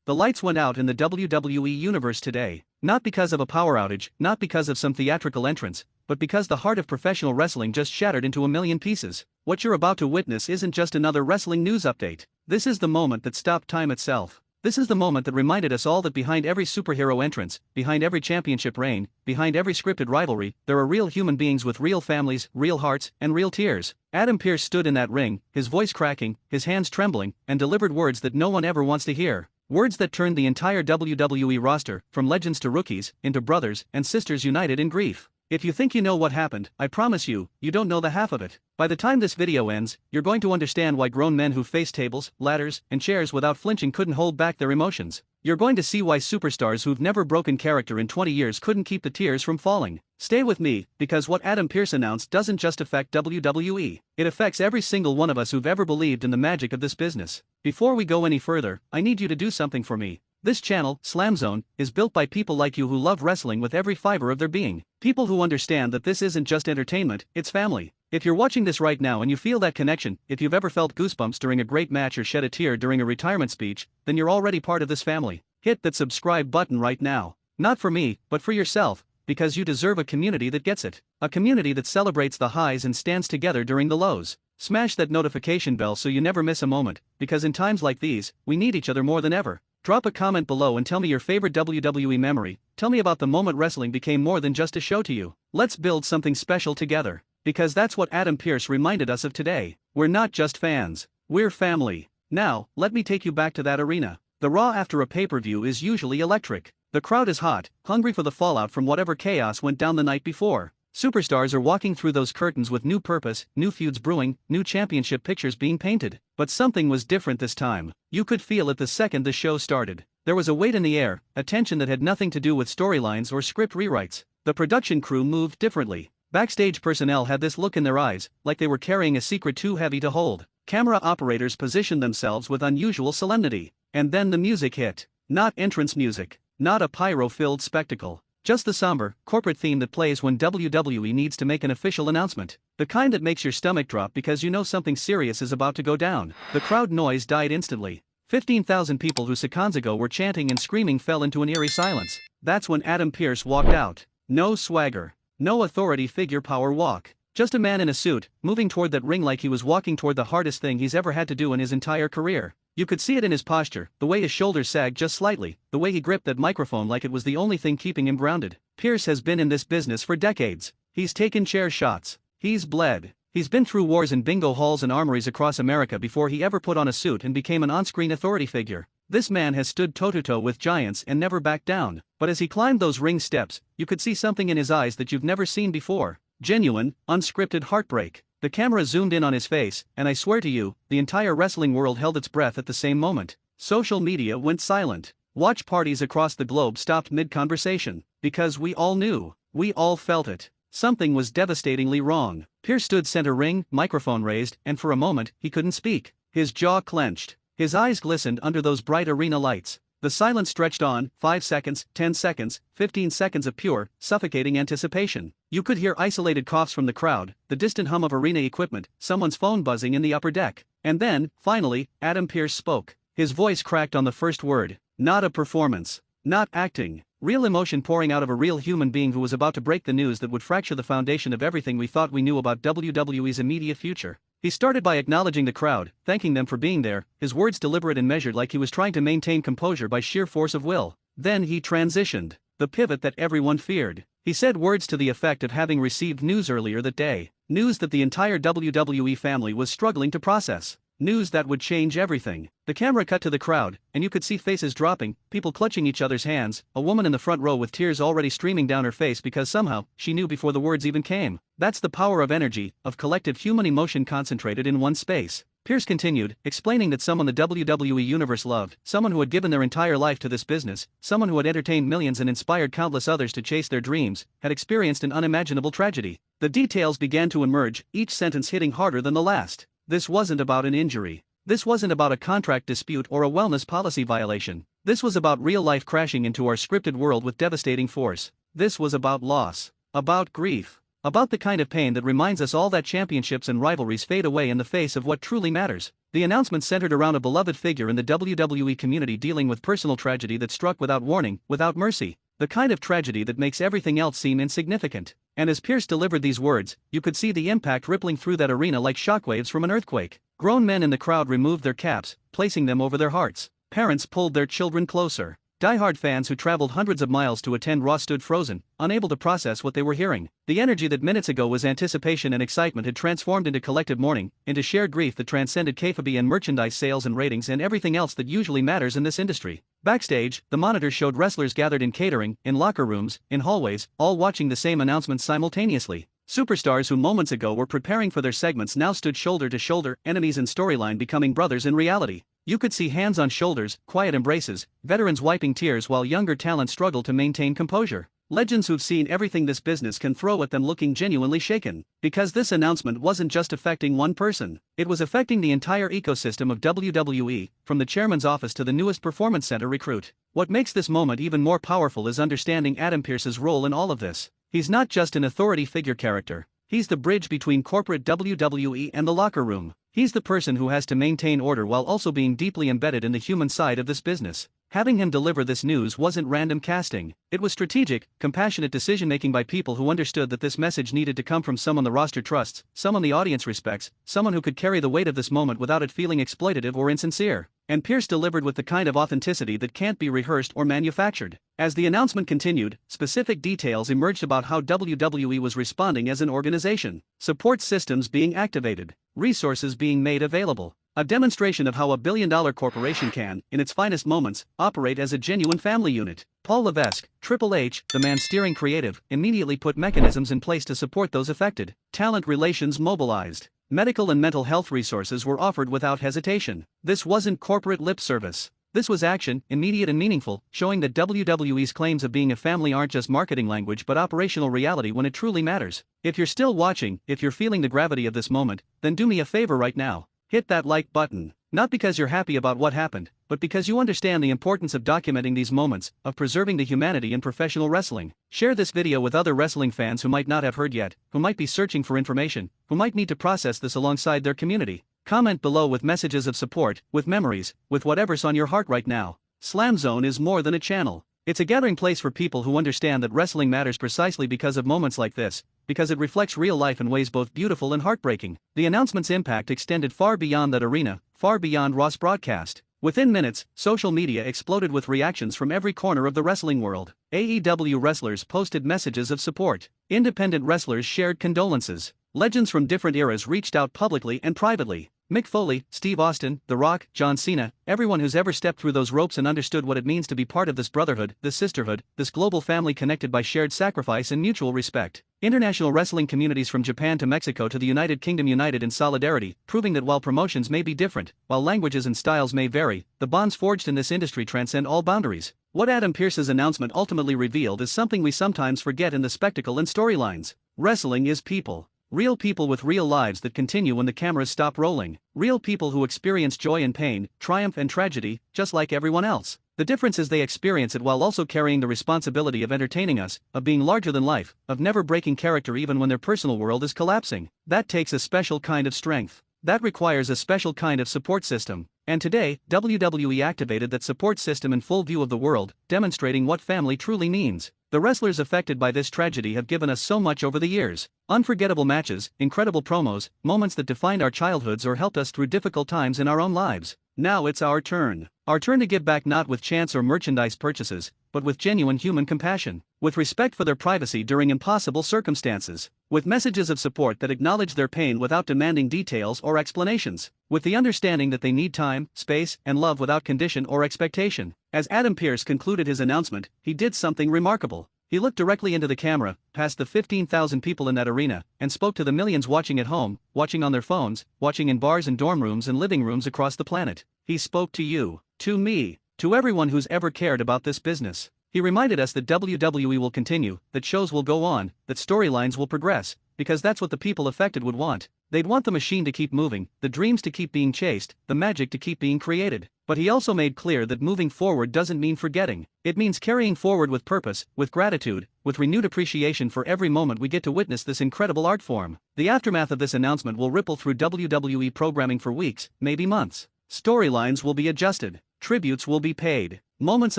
The lights went out in the WWE Universe today. Not because of a power outage, not because of some theatrical entrance, but because the heart of professional wrestling just shattered into a million pieces. What you're about to witness isn't just another wrestling news update. This is the moment that stopped time itself. This is the moment that reminded us all that behind every superhero entrance, behind every championship reign, behind every scripted rivalry, there are real human beings with real families, real hearts, and real tears. Adam Pearce stood in that ring, his voice cracking, his hands trembling, and delivered words that no one ever wants to hear. Words that turned the entire WWE roster, from legends to rookies, into brothers and sisters united in grief. If you think you know what happened, I promise you, you don't know the half of it. By the time this video ends, you're going to understand why grown men who face tables, ladders, and chairs without flinching couldn't hold back their emotions. You're going to see why superstars who've never broken character in 20 years couldn't keep the tears from falling. Stay with me, because what Adam Pearce announced doesn't just affect WWE. It affects every single one of us who've ever believed in the magic of this business. Before we go any further, I need you to do something for me. This channel, SLAMZONE, is built by people like you who love wrestling with every fiber of their being. People who understand that this isn't just entertainment, it's family. If you're watching this right now and you feel that connection, if you've ever felt goosebumps during a great match or shed a tear during a retirement speech, then you're already part of this family. Hit that subscribe button right now. Not for me, but for yourself, because you deserve a community that gets it. A community that celebrates the highs and stands together during the lows. Smash that notification bell so you never miss a moment, because in times like these, we need each other more than ever. Drop a comment below and tell me your favorite WWE memory. Tell me about the moment wrestling became more than just a show to you. Let's build something special together. Because that's what Adam Pearce reminded us of today. We're not just fans. We're family. Now, let me take you back to that arena. The Raw after a pay-per-view is usually electric. The crowd is hot, hungry for the fallout from whatever chaos went down the night before. Superstars are walking through those curtains with new purpose, new feuds brewing, new championship pictures being painted. But something was different this time. You could feel it the second the show started. There was a weight in the air, a tension that had nothing to do with storylines or script rewrites. The production crew moved differently. Backstage personnel had this look in their eyes, like they were carrying a secret too heavy to hold. Camera operators positioned themselves with unusual solemnity. And then the music hit. Not entrance music. Not a pyro-filled spectacle. Just the somber, corporate theme that plays when WWE needs to make an official announcement. The kind that makes your stomach drop because you know something serious is about to go down. The crowd noise died instantly. 15,000 people who seconds ago were chanting and screaming fell into an eerie silence. That's when Adam Pearce walked out. No swagger. No authority figure power walk. Just a man in a suit, moving toward that ring like he was walking toward the hardest thing he's ever had to do in his entire career. You could see it in his posture, the way his shoulders sagged just slightly, the way he gripped that microphone like it was the only thing keeping him grounded. Pearce has been in this business for decades. He's taken chair shots. He's bled. He's been through wars in bingo halls and armories across America before he ever put on a suit and became an on-screen authority figure. This man has stood toe-to-toe with giants and never backed down. But as he climbed those ring steps, you could see something in his eyes that you've never seen before. Genuine, unscripted heartbreak. The camera zoomed in on his face, and I swear to you, the entire wrestling world held its breath at the same moment. Social media went silent. Watch parties across the globe stopped mid-conversation. Because we all knew. We all felt it. Something was devastatingly wrong. Pearce stood center ring, microphone raised, and for a moment, he couldn't speak. His jaw clenched. His eyes glistened under those bright arena lights. The silence stretched on, 5 seconds, 10 seconds, 15 seconds of pure, suffocating anticipation. You could hear isolated coughs from the crowd, the distant hum of arena equipment, someone's phone buzzing in the upper deck. And then, finally, Adam Pearce spoke. His voice cracked on the first word. Not a performance. Not acting. Real emotion pouring out of a real human being who was about to break the news that would fracture the foundation of everything we thought we knew about WWE's immediate future. He started by acknowledging the crowd, thanking them for being there, his words deliberate and measured like he was trying to maintain composure by sheer force of will. Then he transitioned. The pivot that everyone feared. He said words to the effect of having received news earlier that day. News that the entire WWE family was struggling to process. News that would change everything. The camera cut to the crowd, and you could see faces dropping, people clutching each other's hands, a woman in the front row with tears already streaming down her face because somehow, she knew before the words even came. That's the power of energy, of collective human emotion concentrated in one space. Pearce continued, explaining that someone the WWE Universe loved, someone who had given their entire life to this business, someone who had entertained millions and inspired countless others to chase their dreams, had experienced an unimaginable tragedy. The details began to emerge, each sentence hitting harder than the last. This wasn't about an injury. This wasn't about a contract dispute or a wellness policy violation. This was about real life crashing into our scripted world with devastating force. This was about loss. About grief. About the kind of pain that reminds us all that championships and rivalries fade away in the face of what truly matters. The announcement centered around a beloved figure in the WWE community dealing with personal tragedy that struck without warning, without mercy. The kind of tragedy that makes everything else seem insignificant. And as Pearce delivered these words, you could see the impact rippling through that arena like shockwaves from an earthquake. Grown men in the crowd removed their caps, placing them over their hearts. Parents pulled their children closer. Die-hard fans who traveled hundreds of miles to attend Raw stood frozen, unable to process what they were hearing. The energy that minutes ago was anticipation and excitement had transformed into collective mourning, into shared grief that transcended kayfabe and merchandise sales and ratings and everything else that usually matters in this industry. Backstage, the monitors showed wrestlers gathered in catering, in locker rooms, in hallways, all watching the same announcements simultaneously. Superstars who moments ago were preparing for their segments now stood shoulder to shoulder, enemies in storyline becoming brothers in reality. You could see hands on shoulders, quiet embraces, veterans wiping tears while younger talent struggled to maintain composure. Legends who've seen everything this business can throw at them looking genuinely shaken. Because this announcement wasn't just affecting one person, it was affecting the entire ecosystem of WWE, from the chairman's office to the newest performance center recruit. What makes this moment even more powerful is understanding Adam Pearce's role in all of this. He's not just an authority figure character. He's the bridge between corporate WWE and the locker room. He's the person who has to maintain order while also being deeply embedded in the human side of this business. Having him deliver this news wasn't random casting. It was strategic, compassionate decision-making by people who understood that this message needed to come from someone the roster trusts, someone the audience respects, someone who could carry the weight of this moment without it feeling exploitative or insincere. And Pearce delivered with the kind of authenticity that can't be rehearsed or manufactured. As the announcement continued, specific details emerged about how WWE was responding as an organization. Support systems being activated, resources being made available. A demonstration of how a billion-dollar corporation can, in its finest moments, operate as a genuine family unit. Paul Levesque, Triple H, the man steering creative, immediately put mechanisms in place to support those affected. Talent relations mobilized. Medical and mental health resources were offered without hesitation. This wasn't corporate lip service. This was action, immediate and meaningful, showing that WWE's claims of being a family aren't just marketing language but operational reality when it truly matters. If you're still watching, if you're feeling the gravity of this moment, then do me a favor right now. Hit that like button. Not because you're happy about what happened, but because you understand the importance of documenting these moments, of preserving the humanity in professional wrestling. Share this video with other wrestling fans who might not have heard yet, who might be searching for information, who might need to process this alongside their community. Comment below with messages of support, with memories, with whatever's on your heart right now. SLAMZONE is more than a channel. It's a gathering place for people who understand that wrestling matters precisely because of moments like this, because it reflects real life in ways both beautiful and heartbreaking. The announcement's impact extended far beyond that arena, far beyond Raw's broadcast. Within minutes, social media exploded with reactions from every corner of the wrestling world. AEW wrestlers posted messages of support. Independent wrestlers shared condolences. Legends from different eras reached out publicly and privately. Mick Foley, Steve Austin, The Rock, John Cena, everyone who's ever stepped through those ropes and understood what it means to be part of this brotherhood, this sisterhood, this global family connected by shared sacrifice and mutual respect. International wrestling communities from Japan to Mexico to the United Kingdom united in solidarity, proving that while promotions may be different, while languages and styles may vary, the bonds forged in this industry transcend all boundaries. What Adam Pearce's announcement ultimately revealed is something we sometimes forget in the spectacle and storylines. Wrestling is people. Real people with real lives that continue when the cameras stop rolling. Real people who experience joy and pain, triumph and tragedy, just like everyone else. The difference is they experience it while also carrying the responsibility of entertaining us, of being larger than life, of never breaking character even when their personal world is collapsing. That takes a special kind of strength. That requires a special kind of support system. And today, WWE activated that support system in full view of the world, demonstrating what family truly means. The wrestlers affected by this tragedy have given us so much over the years. Unforgettable matches, incredible promos, moments that defined our childhoods or helped us through difficult times in our own lives. Now it's our turn. Our turn to give back, not with chance or merchandise purchases, but with genuine human compassion. With respect for their privacy during impossible circumstances. With messages of support that acknowledge their pain without demanding details or explanations. With the understanding that they need time, space, and love without condition or expectation. As Adam Pearce concluded his announcement, he did something remarkable. He looked directly into the camera, past the 15,000 people in that arena, and spoke to the millions watching at home, watching on their phones, watching in bars and dorm rooms and living rooms across the planet. He spoke to you, to me, to everyone who's ever cared about this business. He reminded us that WWE will continue, that shows will go on, that storylines will progress, because that's what the people affected would want. They'd want the machine to keep moving, the dreams to keep being chased, the magic to keep being created. but he also made clear that moving forward doesn't mean forgetting. It means carrying forward with purpose, with gratitude, with renewed appreciation for every moment we get to witness this incredible art form. The aftermath of this announcement will ripple through WWE programming for weeks, maybe months. Storylines will be adjusted, tributes will be paid, moments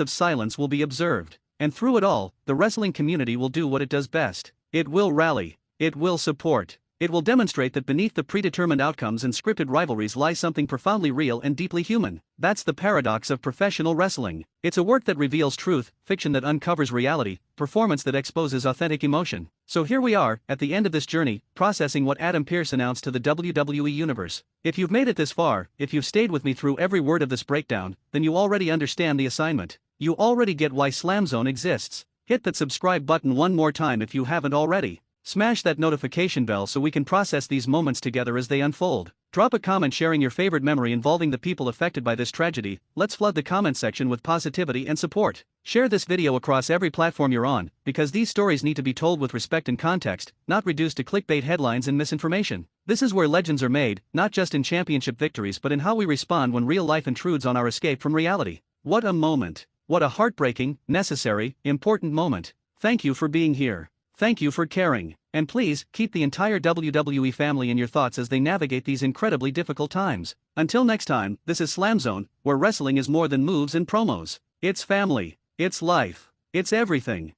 of silence will be observed, and through it all, the wrestling community will do what it does best. It will rally. It will support. It will demonstrate that beneath the predetermined outcomes and scripted rivalries lies something profoundly real and deeply human. That's the paradox of professional wrestling. It's a work that reveals truth, fiction that uncovers reality, performance that exposes authentic emotion. So here we are, at the end of this journey, processing what Adam Pearce announced to the WWE Universe. If you've made it this far, if you've stayed with me through every word of this breakdown, then you already understand the assignment. You already get why SLAMZONE exists. Hit that subscribe button one more time if you haven't already. Smash that notification bell so we can process these moments together as they unfold. Drop a comment sharing your favorite memory involving the people affected by this tragedy. Let's flood the comment section with positivity and support. Share this video across every platform you're on, because these stories need to be told with respect and context, not reduced to clickbait headlines and misinformation. This is where legends are made, not just in championship victories but in how we respond when real life intrudes on our escape from reality. What a moment. What a heartbreaking, necessary, important moment. Thank you for being here. Thank you for caring, and please, keep the entire WWE family in your thoughts as they navigate these incredibly difficult times. Until next time, this is SLAMZONE, where wrestling is more than moves and promos. It's family, it's life, it's everything.